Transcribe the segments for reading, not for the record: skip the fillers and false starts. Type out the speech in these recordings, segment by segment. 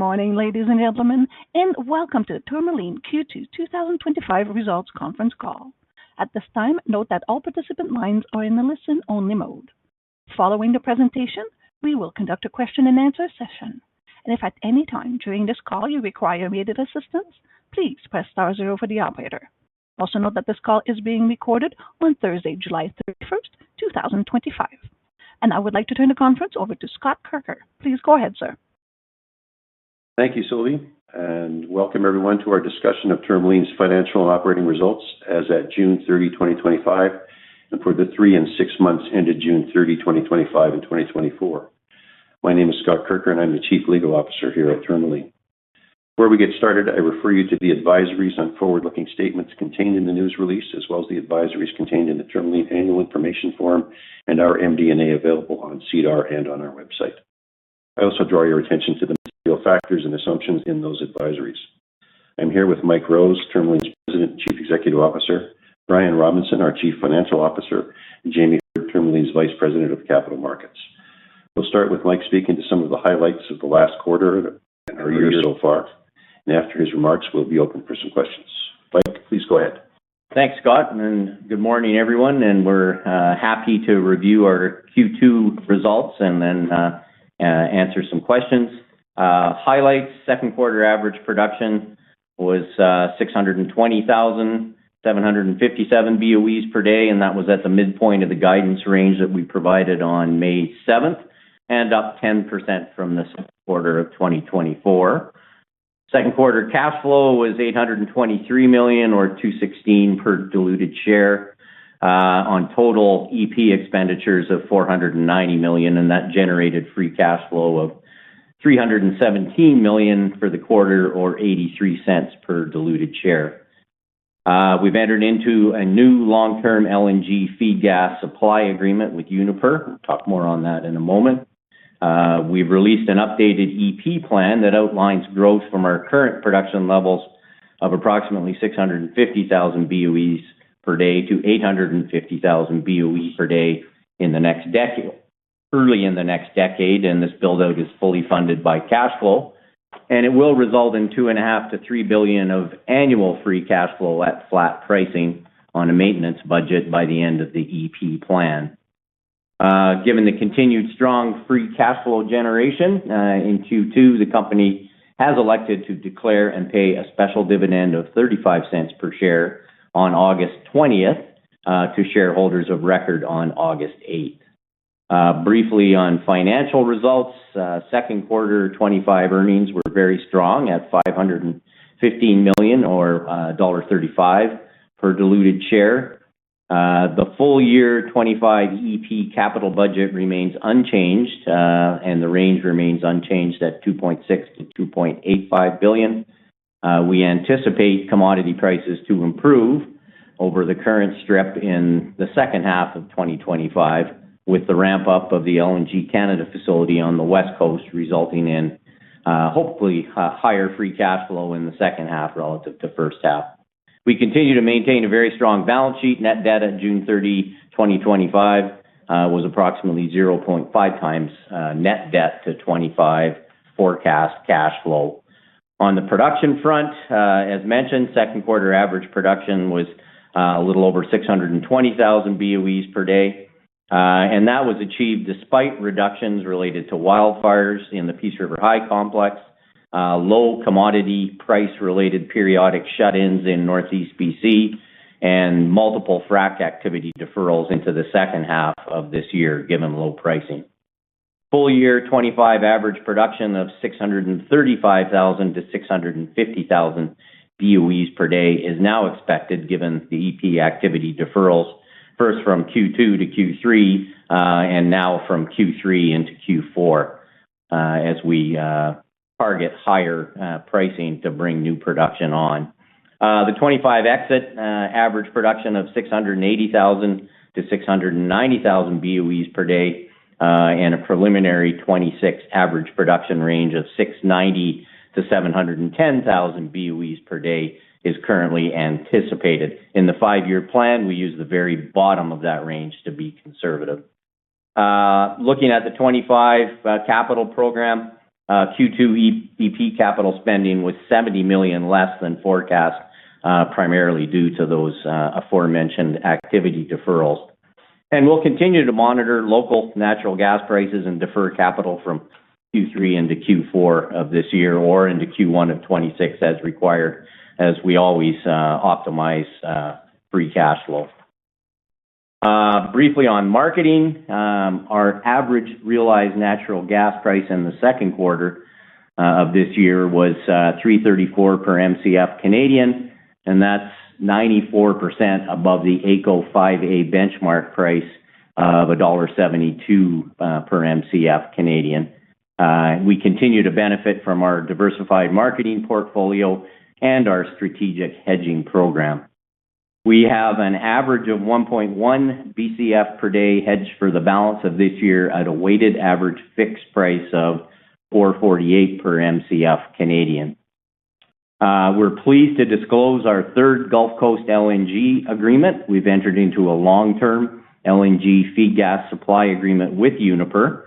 morning, ladies and gentlemen, and welcome to the Tourmaline Q2 2025 Results Conference Call. At this time, note that all participant lines are in the listen-only mode. Following the presentation, we will conduct a question-and-answer session. And if at any time during this call you require immediate assistance, please press star zero for the operator. Also note that this call is being recorded on Thursday, July 31st, 2025. And I would like to turn the conference over to Scott Kirker. Please go ahead, sir. Thank you, Sylvie, and welcome everyone to our discussion of Tourmaline's financial and operating results as at June 30, 2025, and for the 3 and 6 months ended June 30, 2025 and 2024. My name is Scott Kirker, and I'm the Chief Legal Officer here at Tourmaline. Before we get started, I refer you to the advisories on forward-looking statements contained in the news release, as well as the advisories contained in the Tourmaline Annual Information Form and our MD&A available on SEDAR and on our website. I also draw your attention to the material factors and assumptions in those advisories. I'm here with Mike Rose, Tourmaline's President and Chief Executive Officer, Brian Robinson, our Chief Financial Officer, and Jamie Heard, Tourmaline's Vice President of Capital Markets. We'll start with Mike speaking to some of the highlights of the last quarter and our year so far. And after his remarks, we'll be open for some questions. Mike, please go ahead. Thanks, Scott, and good morning, everyone. And we're happy to review our Q2 results and then answer some questions. Highlights: second quarter average production was 620,757 BOEs per day, and that was at the midpoint of the guidance range that we provided on May 7th, and up 10% from the second quarter of 2024. Second quarter cash flow was $823 million, or $2.16 per diluted share, on total EP expenditures of $490 million, and that generated free cash flow of $317 million for the quarter, or 83 cents per diluted share. We've entered into a new long-term LNG feed gas supply agreement with Uniper. We'll talk more on that in a moment. We've released an updated EP plan that outlines growth from our current production levels of approximately 650,000 BOEs per day to 850,000 BOEs per day in the next decade. Early in the next decade, and this build-out is fully funded by cash flow, and it will result in $2.5 to $3 billion of annual free cash flow at flat pricing on a maintenance budget by the end of the EP plan. Given the continued strong free cash flow generation in Q2, the company has elected to declare and pay a special dividend of 35 cents per share on August 20th to shareholders of record on August 8th. Briefly on financial results, second quarter 25 earnings were very strong at $515 million, or $1.35 per diluted share. The full year 25 EP capital budget remains unchanged, and the range remains unchanged at $2.6 to $2.85 billion. We anticipate commodity prices to improve over the current strip in the second half of 2025, with the ramp-up of the LNG Canada facility on the West Coast, resulting in hopefully higher free cash flow in the second half relative to first half. We continue to maintain a very strong balance sheet. Net debt at June 30, 2025 was approximately 0.5 times net debt to 25 forecast cash flow. On the production front, as mentioned, second quarter average production was a little over 620,000 BOEs per day. And that was achieved despite reductions related to wildfires in the Peace River High complex, low commodity price-related periodic shut-ins in Northeast BC, and multiple frac activity deferrals into the second half of this year, given low pricing. Full year 25 average production of 635,000 to 650,000 BOEs per day is now expected, given the EP activity deferrals, first from Q2 to Q3, and now from Q3 into Q4, as we target higher pricing to bring new production on. The 25 exit average production of 680,000 to 690,000 BOEs per day, and a preliminary 26 average production range of 690 to 710,000 BOEs per day is currently anticipated. In the 5-year plan, we use the very bottom of that range to be conservative. Looking at the 25 capital program, Q2 EP capital spending was $70 million less than forecast, primarily due to those aforementioned activity deferrals. And we'll continue to monitor local natural gas prices and defer capital from Q3 into Q4 of this year or into Q1 of 26 as required, as we always optimize free cash flow. Briefly on marketing, our average realized natural gas price in the second quarter of this year was $3.34 per MCF Canadian, and that's 94% above the AECO 5A benchmark price of $1.72 per MCF Canadian. We continue to benefit from our diversified marketing portfolio and our strategic hedging program. We have an average of 1.1 BCF per day hedged for the balance of this year at a weighted average fixed price of $4.48 per MCF Canadian. We're pleased to disclose our third Gulf Coast LNG agreement. We've entered into a long-term LNG feed gas supply agreement with Uniper.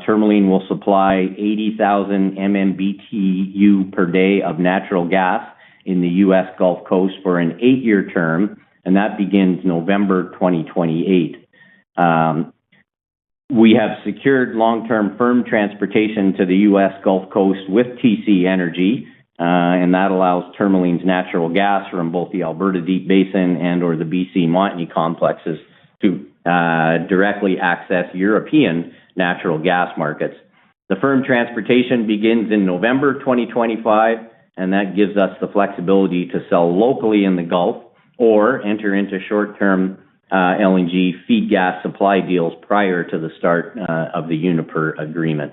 Tourmaline will supply 80,000 MMBTU per day of natural gas in the U.S. Gulf Coast for an 8-year term, and that begins November 2028. We have secured long-term firm transportation to the U.S. Gulf Coast with TC Energy, and that allows Tourmaline's natural gas from both the Alberta Deep Basin and or the BC Montney complexes to directly access European natural gas markets. The firm transportation begins in November 2025, and that gives us the flexibility to sell locally in the Gulf or enter into short-term LNG feed gas supply deals prior to the start of the Uniper agreement.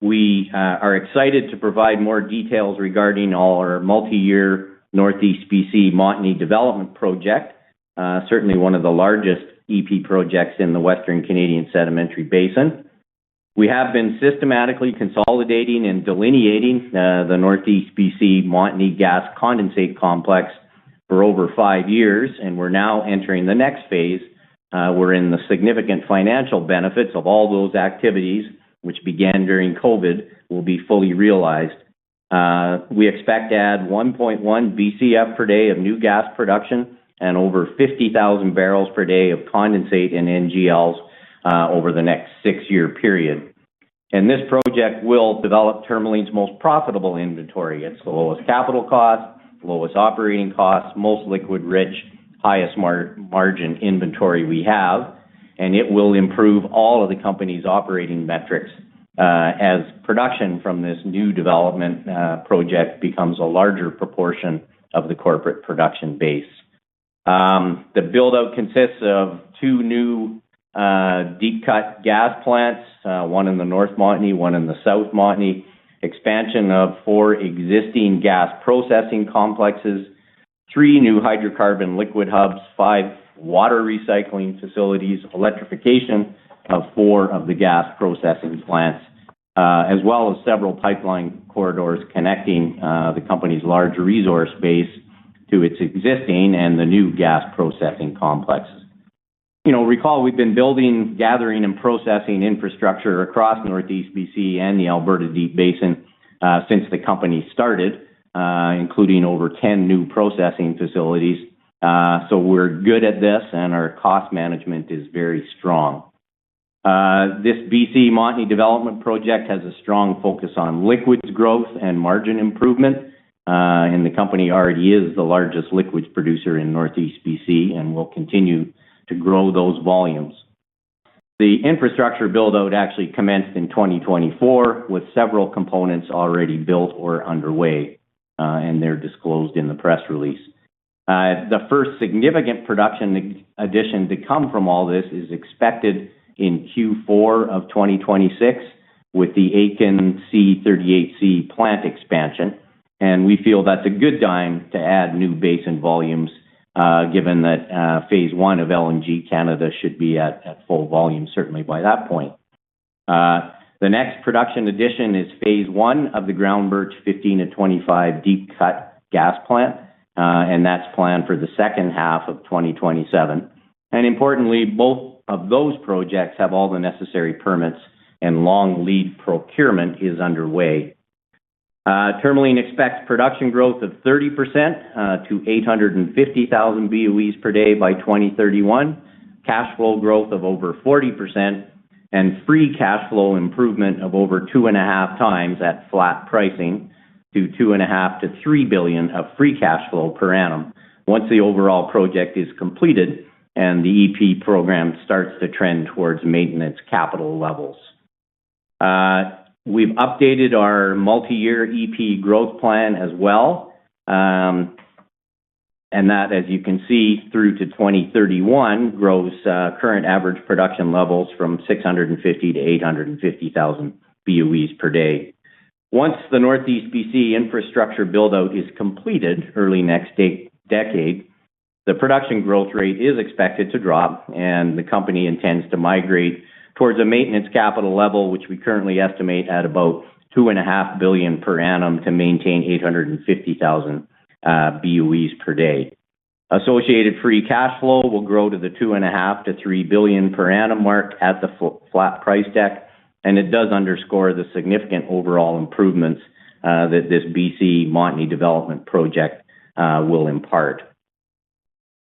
We are excited to provide more details regarding our multi-year Northeast BC Montney development project, certainly one of the largest EP projects in the Western Canadian Sedimentary Basin. We have been systematically consolidating and delineating the Northeast BC Montney gas condensate complex for over 5 years, and we're now entering the next phase. Wherein the significant financial benefits of all those activities, which began during COVID, will be fully realized. We expect to add 1.1 BCF per day of new gas production and over 50,000 barrels per day of condensate and NGLs over the next 6-year period. And this project will develop Tourmaline's most profitable inventory. It's the lowest capital cost, lowest operating costs, most liquid-rich, highest margin inventory we have, and it will improve all of the company's operating metrics as production from this new development project becomes a larger proportion of the corporate production base. The build-out consists of 2 new deep-cut gas plants, one in the North Montney, one in the South Montney, expansion of 4 existing gas processing complexes, 3 new hydrocarbon liquid hubs, 5 water recycling facilities, electrification of 4 of the gas processing plants, as well as several pipeline corridors connecting the company's large resource base to its existing and the new gas processing complexes. You know, recall we've been building, gathering, and processing infrastructure across Northeast BC and the Alberta Deep Basin since the company started, including over 10 new processing facilities. So we're good at this, and our cost management is very strong. This BC Montney development project has a strong focus on liquids growth and margin improvement, and the company already is the largest liquids producer in Northeast BC and will continue to grow those volumes. The infrastructure build-out actually commenced in 2024 with several components already built or underway, and they're disclosed in the press release. The first significant production addition to come from all this is expected in Q4 of 2026 with the Aitken C38C plant expansion, and we feel that's a good time to add new basin volumes given that Phase 1 of LNG Canada should be at full volume, certainly by that point. The next production addition is Phase 1 of the Groundbirch 15 to 25 deep cut gas plant, and that's planned for the second half of 2027. And importantly, both of those projects have all the necessary permits and long lead procurement is underway. Tourmaline expects production growth of 30% to 850,000 BOEs per day by 2031, cash flow growth of over 40%, and free cash flow improvement of over 2.5 times at flat pricing to $2.5 to $3 billion of free cash flow per annum once the overall project is completed and the EP program starts to trend towards maintenance capital levels. We've updated our multi-year EP growth plan as well, and that, as you can see, through to 2031, grows current average production levels from 650 to 850,000 BOEs per day. Once the Northeast BC infrastructure build-out is completed early next decade, the production growth rate is expected to drop, and the company intends to migrate towards a maintenance capital level, which we currently estimate at about $2.5 billion per annum to maintain 850,000 BOEs per day. Associated free cash flow will grow to the $2.5 to $3 billion per annum mark at the flat price deck, and it does underscore the significant overall improvements that this BC Montney development project will impart.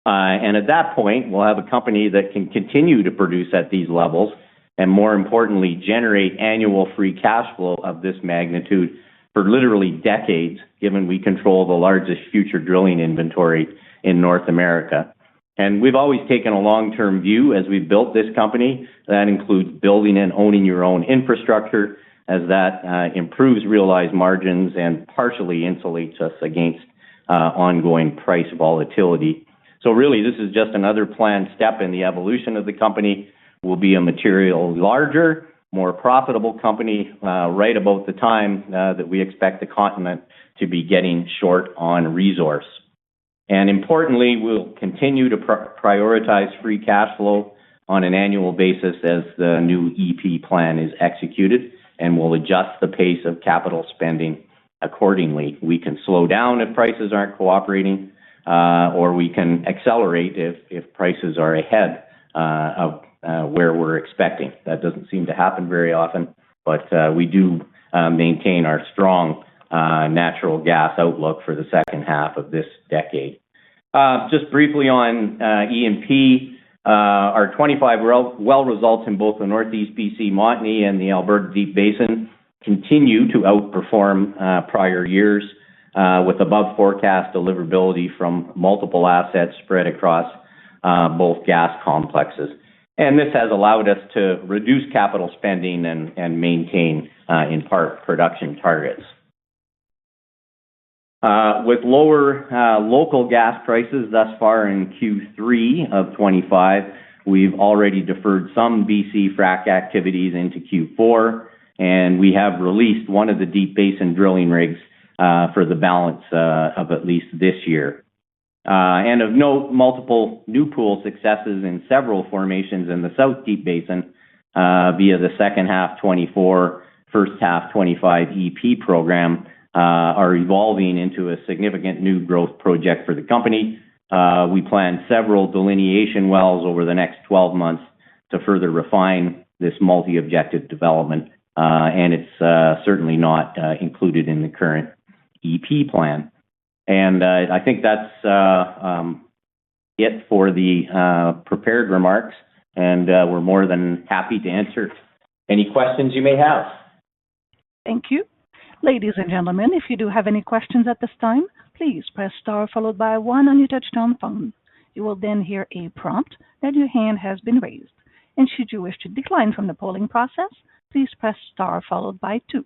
And at that point, we'll have a company that can continue to produce at these levels and, more importantly, generate annual free cash flow of this magnitude for literally decades, given we control the largest future drilling inventory in North America. And we've always taken a long-term view as we've built this company. That includes building and owning your own infrastructure, as that improves realized margins and partially insulates us against ongoing price volatility. So really, this is just another planned step in the evolution of the company. We'll be a materially larger, more profitable company right about the time that we expect the continent to be getting short on resource. And importantly, we'll continue to prioritize free cash flow on an annual basis as the new EP plan is executed, and we'll adjust the pace of capital spending accordingly. We can slow down if prices aren't cooperating, or we can accelerate if prices are ahead of where we're expecting. That doesn't seem to happen very often, but we do maintain our strong natural gas outlook for the second half of this decade. Just briefly on E&P, our 25 well results in both the Northeast BC Montney and the Alberta Deep Basin continue to outperform prior years with above forecast deliverability from multiple assets spread across both gas complexes. And this has allowed us to reduce capital spending and maintain, in part, production targets. With lower local gas prices thus far in Q3 of 25, we've already deferred some BC frac activities into Q4, and we have released one of the Deep Basin drilling rigs for the balance of at least this year. And of note, multiple new pool successes in several formations in the South Deep Basin via the second half 24, first half 25 EP program are evolving into a significant new growth project for the company. We plan several delineation wells over the next 12 months to further refine this multi-objective development, and it's certainly not included in the current EP plan. And I think that's it for the prepared remarks, and we're more than happy to answer any questions you may have. Thank you. Ladies and gentlemen, if you do have any questions at this time, please press star followed by 1 on your touchtone phone. You will then hear a prompt that your hand has been raised. And should you wish to decline from the polling process, please press star followed by 2.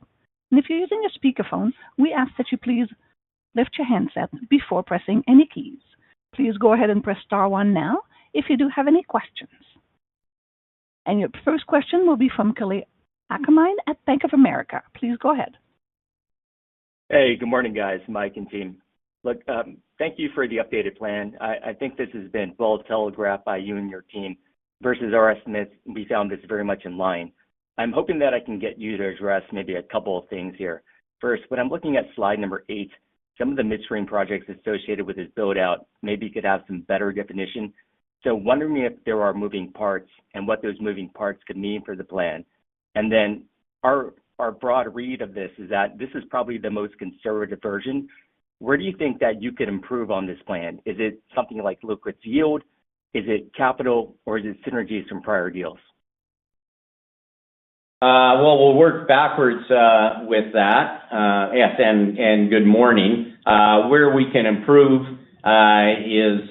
And if you're using a speakerphone, we ask that you please lift your handset before pressing any keys. Please go ahead and press star 1 now if you do have any questions. And your first question will be from Kalei Akamine at Bank of America. Please go ahead. Hey, good morning, guys, Mike and team. Look, thank you for the updated plan. I think this has been well telegraphed by you and your team versus our estimates. We found this very much in line. I'm hoping that I can get you to address maybe a couple of things here. First, when I'm looking at slide number 8, some of the midstream projects associated with this build-out maybe could have some better definition. So wondering if there are moving parts and what those moving parts could mean for the plan. And then our broad read of this is that this is probably the most conservative version. Where do you think that you could improve on this plan? Is it something like liquids yield? Is it capital, or is it synergies from prior deals? Well, we'll work backwards with that. Yes, and good morning. Where we can improve is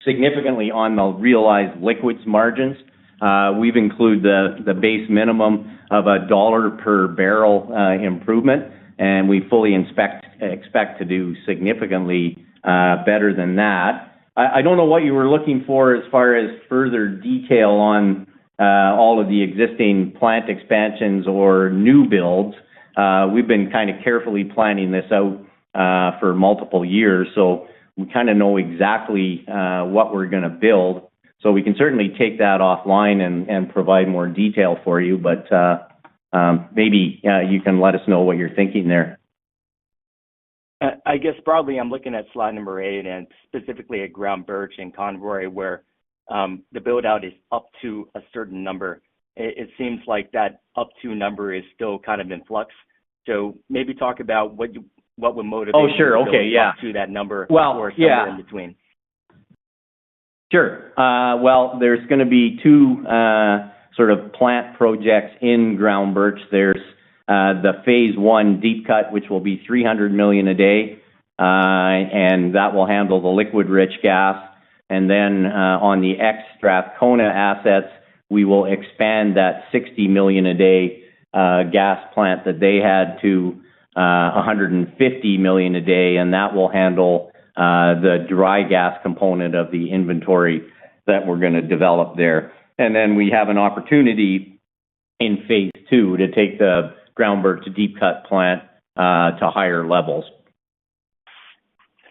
significantly on the realized liquids margins. We've included the base minimum of $1 per barrel improvement, and we fully expect to do significantly better than that. I don't know what you were looking for as far as further detail on all of the existing plant expansions or new builds. We've been kind of carefully planning this out for multiple years, so we kind of know exactly what we're going to build. So we can certainly take that offline and provide more detail for you, but maybe you can let us know what you're thinking there. I guess broadly, I'm looking at slide number 8 and specifically at Ground Birch and Convoy, where the build out is up to a certain number. It seems like that up to number is still kind of in flux. So maybe talk about what would motivate you to build up to that number or somewhere in between. Sure. Well, there's going to be two sort of plant projects in Ground Birch. There's the phase 1 deep cut, which will be 300 million a day, and that will handle the liquid-rich gas. And then on the ex-Strathcona assets, we will expand that 60 million a day gas plant that they had to 150 million a day, and that will handle the dry gas component of the inventory that we're going to develop there. And then we have an opportunity in phase 2 to take the Ground Birch deep cut plant to higher levels.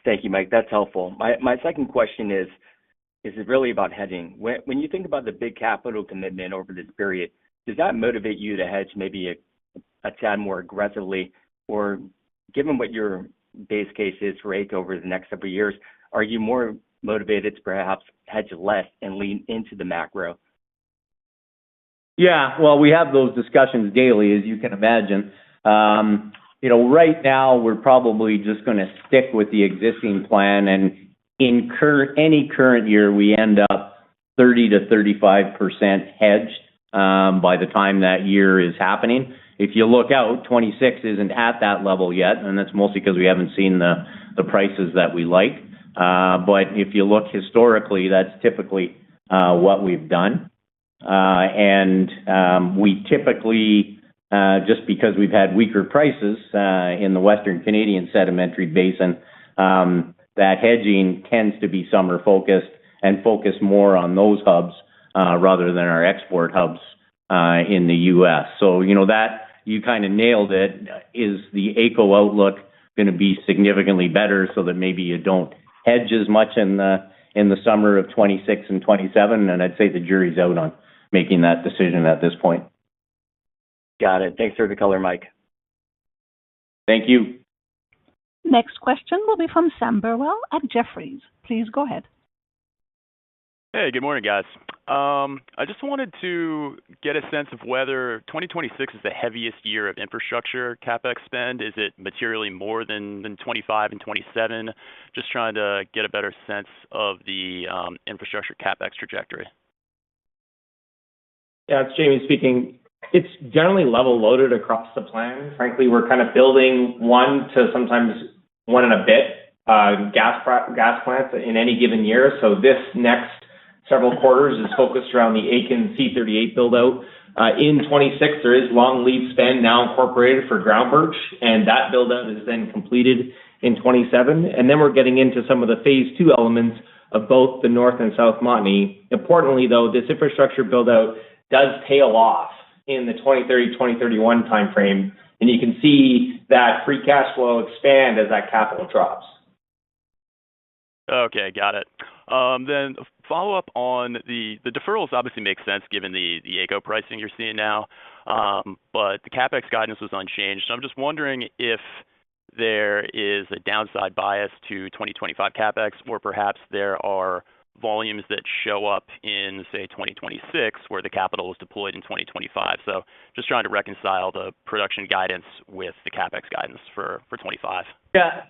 Thank you, Mike. That's helpful. My second question is it really about hedging? When you think about the big capital commitment over this period, does that motivate you to hedge maybe a tad more aggressively? Or given what your base case is for AECO over the next couple of years, are you more motivated to perhaps hedge less and lean into the macro? Yeah, well, we have those discussions daily, as you can imagine. Right now we're probably just going to stick with the existing plan, and in any current year we end up 30 to 35% hedged by the time that year is happening. If you look out, 26 isn't at that level yet, and that's mostly because we haven't seen the prices that we like. But if you look historically, that's typically what we've done. And we typically, just because we've had weaker prices in the Western Canadian Sedimentary Basin, that hedging tends to be summer focused and focus more on those hubs rather than our export hubs in the U.S. So, that you kind of nailed it. Is the AECO outlook going to be significantly better so that maybe you don't hedge as much in the summer of 26 and 27? And I'd say the jury's out on making that decision at this point. Got it. Thanks for the color, Mike. Thank you. Next question will be from Sam Burwell at Jefferies. Please go ahead. Hey, good morning, guys. I just wanted to get a sense of whether 2026 is the heaviest year of infrastructure CapEx spend. Is it materially more than 25 and 27? Just trying to get a better sense of the infrastructure CapEx trajectory. Yeah, it's Jamie speaking. It's generally level loaded across the plan. Frankly, we're kind of building one to sometimes one and a bit gas plants in any given year. So this next several quarters is focused around the Aitken C38 build out. In 26, there is long lead spend now incorporated for Ground Birch, and that build out is then completed in 27. And then we're getting into some of the phase 2 elements of both the North and South Montney. Importantly, though, this infrastructure build out does tail off in the 2030-2031 timeframe, and you can see that free cash flow expand as that capital drops. Okay, got it. Then follow up on the deferrals obviously make sense given the AECO pricing you're seeing now, but the CapEx guidance was unchanged. So I'm just wondering if there is a downside bias to 2025 CapEx, or perhaps there are volumes that show up in, say, 2026, where the capital was deployed in 2025. So just trying to reconcile the production guidance with the CapEx guidance for 25. Yeah,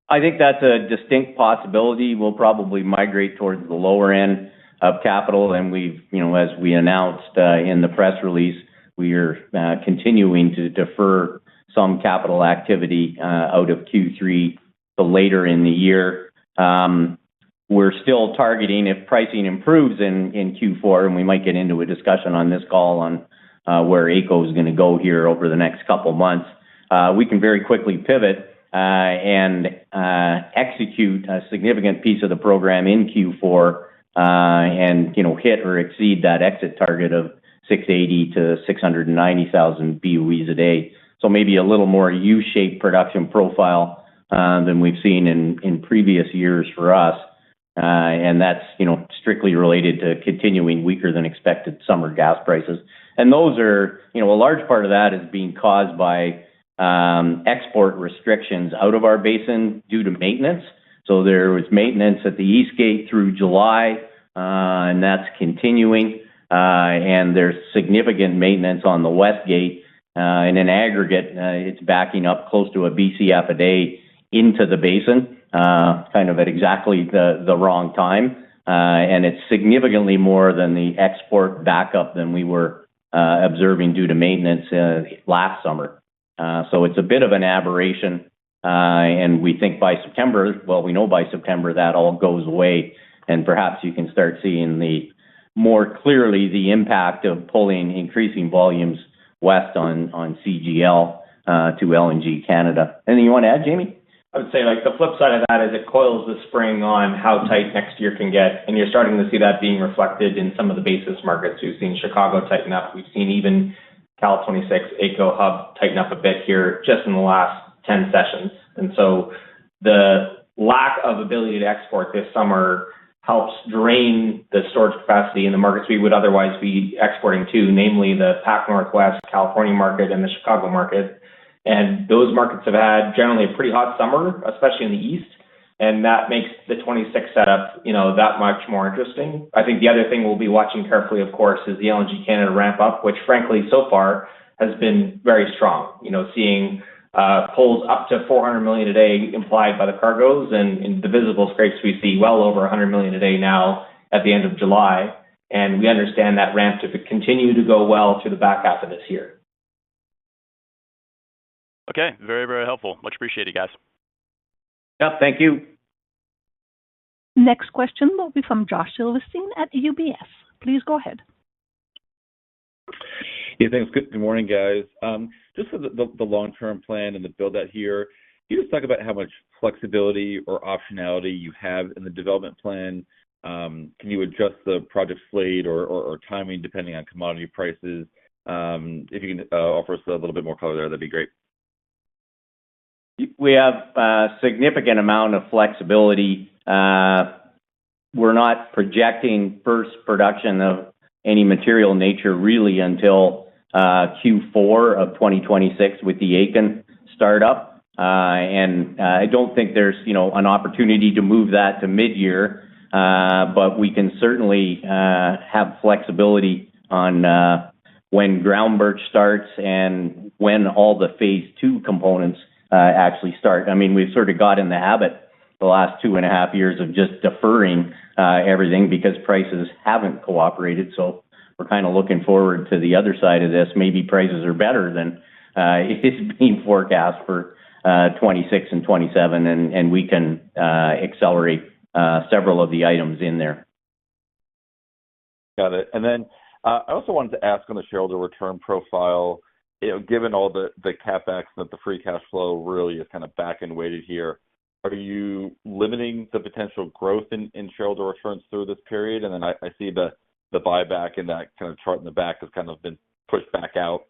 I think that's a distinct possibility. We'll probably migrate towards the lower end of capital, and we've, as we announced in the press release, we are continuing to defer some capital activity out of Q3 to later in the year. We're still targeting, if pricing improves in Q4, and we might get into a discussion on this call on where AECO is going to go here over the next couple months, we can very quickly pivot and execute a significant piece of the program in Q4 and hit or exceed that exit target of 680 to 690,000 BOEs a day. So maybe a little more U-shaped production profile than we've seen in previous years for us. And that's, strictly related to continuing weaker than expected summer gas prices. And those are, a large part of that is being caused by export restrictions out of our basin due to maintenance. So there was maintenance at the East Gate through July, and that's continuing. And there's significant maintenance on the West Gate. And in aggregate, it's backing up close to a BCF a day into the basin, kind of at exactly the wrong time. And it's significantly more than the export backup than we were observing due to maintenance last summer. So it's a bit of an aberration. And we think by September, we know by September that all goes away. And perhaps you can start seeing more clearly the impact of pulling increasing volumes west on CGL to LNG Canada. Anything you want to add, Jamie? I would say the flip side of that is it coils the spring on how tight next year can get. And you're starting to see that being reflected in some of the basis markets. We've seen Chicago tighten up. We've seen even Cal 26 AECO hub tighten up a bit here just in the last 10 sessions. And so the lack of ability to export this summer helps drain the storage capacity in the markets we would otherwise be exporting to, namely the Pac Northwest California market and the Chicago market. And those markets have had generally a pretty hot summer, especially in the east. And that makes the 26 setup, that much more interesting. I think the other thing we'll be watching carefully, of course, is the LNG Canada ramp up, which frankly, so far has been very strong. Seeing pulls up to 400 million a day implied by the cargoes, and in the visible scrapes we see well over 100 million a day now at the end of July. And we understand that ramp to continue to go well through the back half of this year. Okay, very, very helpful. Much appreciated, guys. Yep, thank you. Next question will be from Josh Silverstein at UBS. Please go ahead. Yeah, thanks. Good morning, guys. Just for the long-term plan and the build-out here, can you just talk about how much flexibility or optionality you have in the development plan? Can you adjust the project slate or timing depending on commodity prices? If you can offer us a little bit more color there, that'd be great. We have a significant amount of flexibility. We're not projecting first production of any material nature really until Q4 of 2026 with the Aiken startup. And I don't think there's, an opportunity to move that to mid-year, but we can certainly have flexibility on when groundwork starts and when all the phase 2 components actually start. I mean, we've sort of got in the habit the last 2.5 years of just deferring everything because prices haven't cooperated. So we're kind of looking forward to the other side of this. Maybe prices are better than is being forecast for 26 and 27, and we can accelerate several of the items in there. Got it. And then I also wanted to ask on the shareholder return profile, given all the CapEx that the free cash flow really is kind of back and weighted here, are you limiting the potential growth in shareholder returns through this period? And then I see the buyback in that kind of chart in the back has kind of been pushed back out,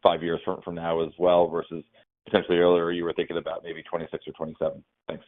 5 years from now as well, versus potentially earlier you were thinking about maybe 26 or 27. Thanks.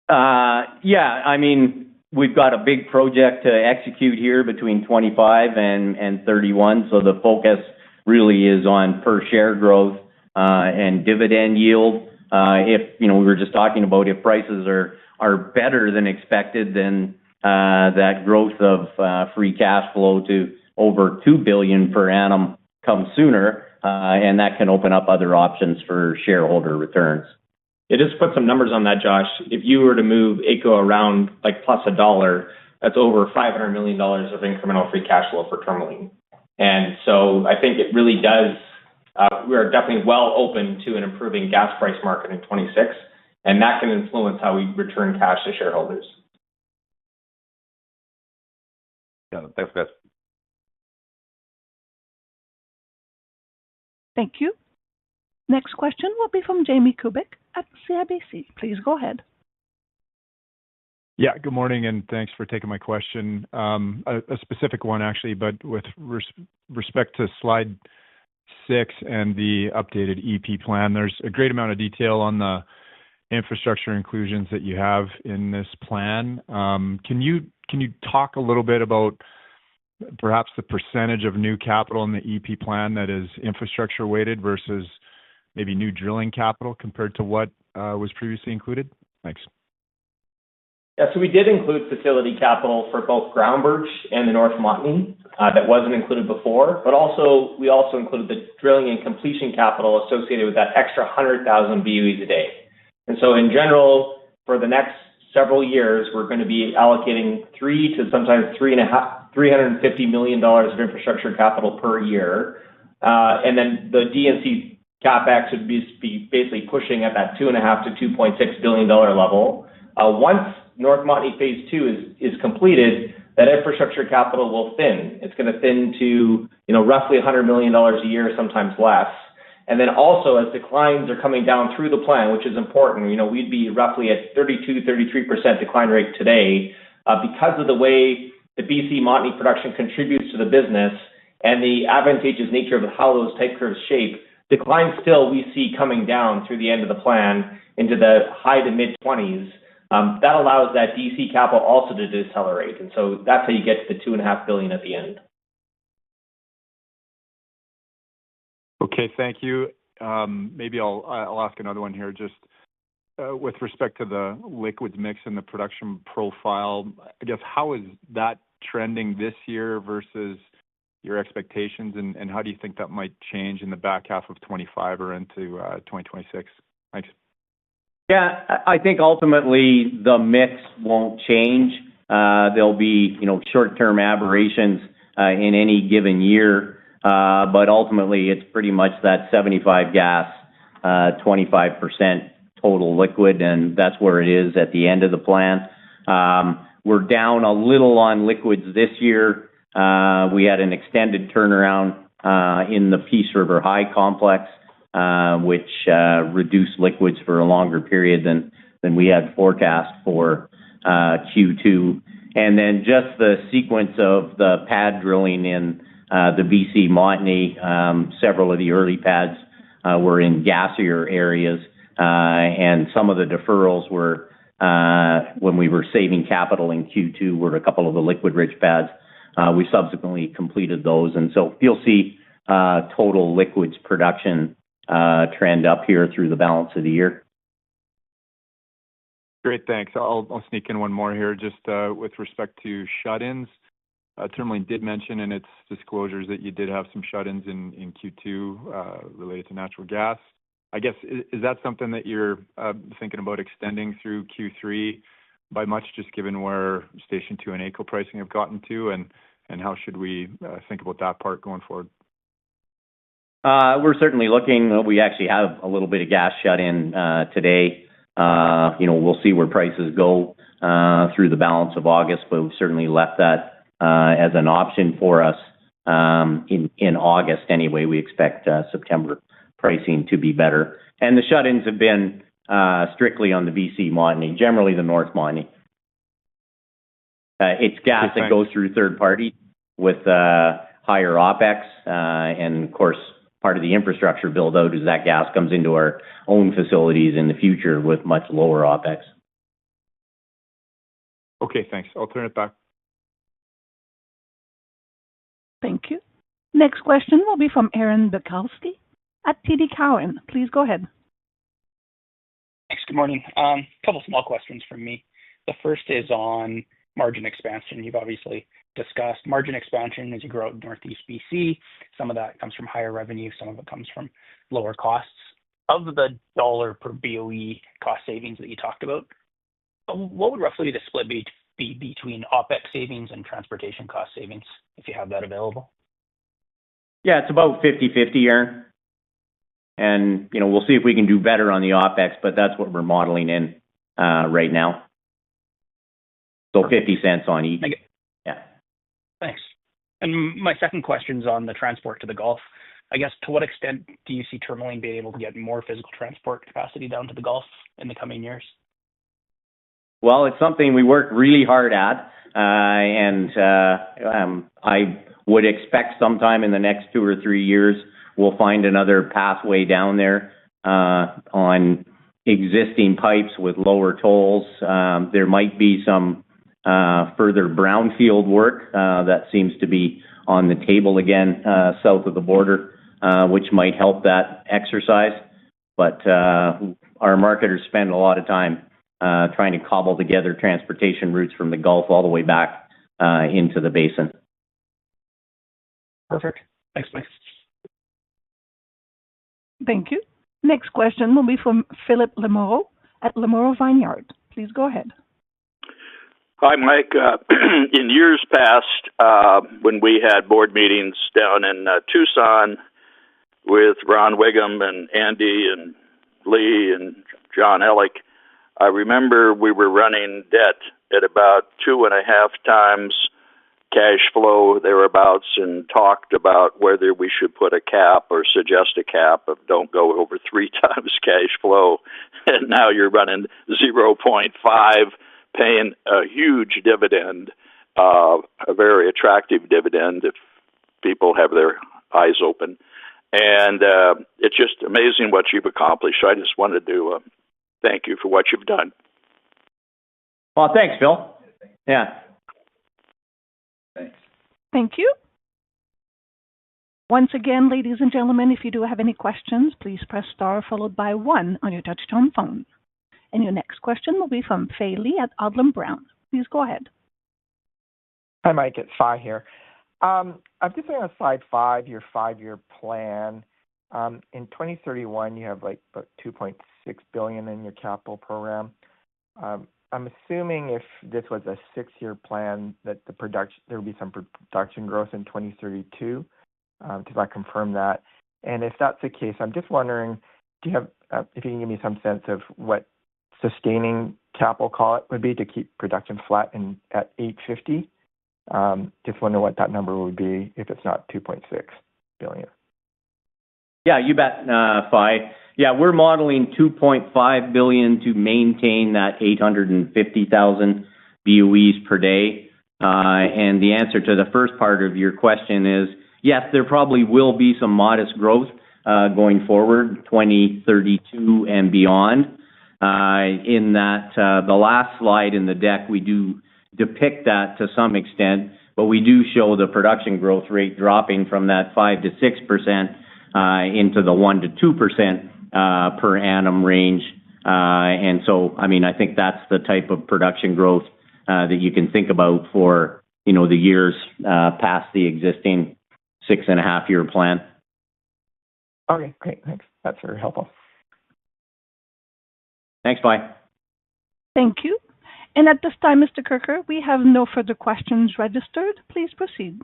Yeah, I mean, we've got a big project to execute here between 25 and 31. So the focus really is on per share growth and dividend yield. If, we were just talking about if prices are are better than expected, then that growth of free cash flow to over $2 billion per annum comes sooner, and that can open up other options for shareholder returns. Yeah, just put some numbers on that, Josh. If you were to move AECO around like plus $1, that's over $500 million of incremental free cash flow for Tourmaline. And so I think it really does, we are definitely well open to an improving gas price market in 26, and that can influence how we return cash to shareholders. Yeah, thanks, guys. Thank you. Next question will be from Jamie Kubik at CIBC. Please go ahead. Yeah, good morning, and thanks for taking my question. A specific one, actually, but with respect to slide 6 and the updated EP plan, there's a great amount of detail on the infrastructure inclusions that you have in this plan. Can you talk a little bit about perhaps the percentage of new capital in the EP plan that is infrastructure weighted versus maybe new drilling capital compared to what was previously included? Thanks. Yeah, so we did include facility capital for both Groundbirch and the North Montney that wasn't included before, but we also included the drilling and completion capital associated with that extra 100,000 BOEs a day. And so in general, for the next several years, we're going to be allocating $300 to sometimes $350 million of infrastructure capital per year. And then the DNC CapEx would be basically pushing at that $2.5 to $2.6 billion level. Once North Montney Phase 2 is completed, that infrastructure capital will thin. It's going to thin to, roughly $100 million a year, sometimes less. And then also, as declines are coming down through the plan, which is important, we'd be roughly at 32-33% decline rate today. Because of the way the BC Montney production contributes to the business and the advantageous nature of how those type curves shape, decline still we see coming down through the end of the plan into the high to mid-20s. That allows that DC capital also to decelerate. And so that's how you get to the $2.5 billion at the end. Okay, thank you. Maybe I'll ask another one here. Just with respect to the liquids mix and the production profile, I guess how is that trending this year versus your expectations, and how do you think that might change in the back half of 25 or into 2026? Thanks. Yeah, I think ultimately the mix won't change. There'll be, short-term aberrations in any given year, but ultimately it's pretty much that 75 gas, 25% total liquid, and that's where it is at the end of the plan. We're down a little on liquids this year. We had an extended turnaround in the Peace River High complex, which reduced liquids for a longer period than we had forecast for Q2. And then just the sequence of the pad drilling in the BC Montney, several of the early pads were in gassier areas, and some of the deferrals were, when we were saving capital in Q2, were a couple of the liquid-rich pads. We subsequently completed those, and so you'll see total liquids production trend up here through the balance of the year. Great, thanks. I'll sneak in one more here. Just with respect to shut-ins, Tourmaline did mention in its disclosures that you did have some shut-ins in Q2 related to natural gas. I guess, is that something that you're thinking about extending through Q3 by much, just given where Station 2 and AECO pricing have gotten to, and how should we think about that part going forward? We're certainly looking. We actually have a little bit of gas shut in today. We'll see where prices go through the balance of August, but we've certainly left that as an option for us in August anyway. We expect September pricing to be better. And the shut-ins have been strictly on the BC Montney, generally the North Montney. It's gas that goes through third party with higher OPEX, and of course, part of the infrastructure build out is that gas comes into our own facilities in the future with much lower OPEX. Okay, thanks. I'll turn it back. Thank you. Next question will be from Aaron Bukowski at TD Cowen. Please go ahead. Thanks Good morning. Couple small questions from me. The first is on margin expansion. You've obviously discussed margin expansion as you grow out in Northeast BC. Some of that comes from higher revenue, some of it comes from lower costs. Of the dollar per BOE cost savings that you talked about, what would roughly the split be between OpEx savings and transportation cost savings, if you have that available? Yeah, it's about 50-50, Aaron. And, we'll see if we can do better on the OpEx, but that's what we're modeling in right now. So 50 cents on each. Yeah. Thanks. And my second question is on the transport to the Gulf. I guess, to what extent do you see Tourmaline being able to get more physical transport capacity down to the Gulf in the coming years? Well, it's something we work really hard at, and I would expect sometime in the next 2 or 3 years we'll find another pathway down there on existing pipes with lower tolls. There might be some further brownfield work that seems to be on the table again south of the border, which might help that exercise. But our marketers spend a lot of time trying to cobble together transportation routes from the Gulf all the way back into the basin. Perfect. Thanks, Mike. Thank you. Next question will be from Philip Lemoreau at Lemoreau Vineyard. Please go ahead. Hi, Mike. In years past, when we had board meetings down in Tucson with Ron Wiggum and Andy and Lee and John Ellick, I remember we were running debt at about 2.5 times cash flow thereabouts, and talked about whether we should put a cap or suggest a cap of don't go over 3 times cash flow. And now you're running 0.5, paying a huge dividend, a very attractive dividend if people have their eyes open. And it's just amazing what you've accomplished. I just wanted to thank you for what you've done. Well, thanks, Phil. Yeah. Thanks. Thank you. Once again, ladies and gentlemen, if you do have any questions, please press star followed by 1 on your touch-tone phone. And your next question will be from Fay Lee at Odlum Brown. Please go ahead. Hi, Mike. It's Fay here. I'm just on slide 5, your 5-year plan. In 2031, you have about $2.6 billion in your capital program. I'm assuming if this was a 6-year plan that there would be some production growth in 2032. Does that confirm that? And if that's the case, I'm just wondering, do you have if you can give me some sense of what sustaining capital call it would be to keep production flat at 850? Just wonder what that number would be if it's not 2.6 billion. Yeah, you bet, Fay. Yeah, we're modeling $2.5 billion to maintain that 850,000 BOEs per day. And the answer to the first part of your question is, yes, there probably will be some modest growth going forward, 2032 and beyond. In that, the last slide in the deck, we do depict that to some extent, but we do show the production growth rate dropping from that 5 to 6% into the 1 to 2% per annum range. And so, I think that's the type of production growth that you can think about for, the years past the existing 6.5-year plan. Okay, great. Thanks. That's very helpful. Thanks, Fay. Thank you. And at this time, Mr. Kirker, we have no further questions registered. Please proceed.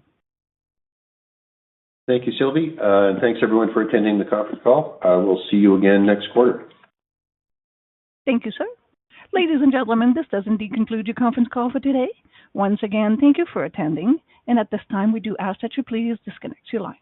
Thank you, Sylvie. And thanks, everyone, for attending the conference call. We'll see you again next quarter. Thank you, sir. Ladies and gentlemen, this does indeed conclude your conference call for today. Once again, thank you for attending. And at this time, we do ask that you please disconnect your line.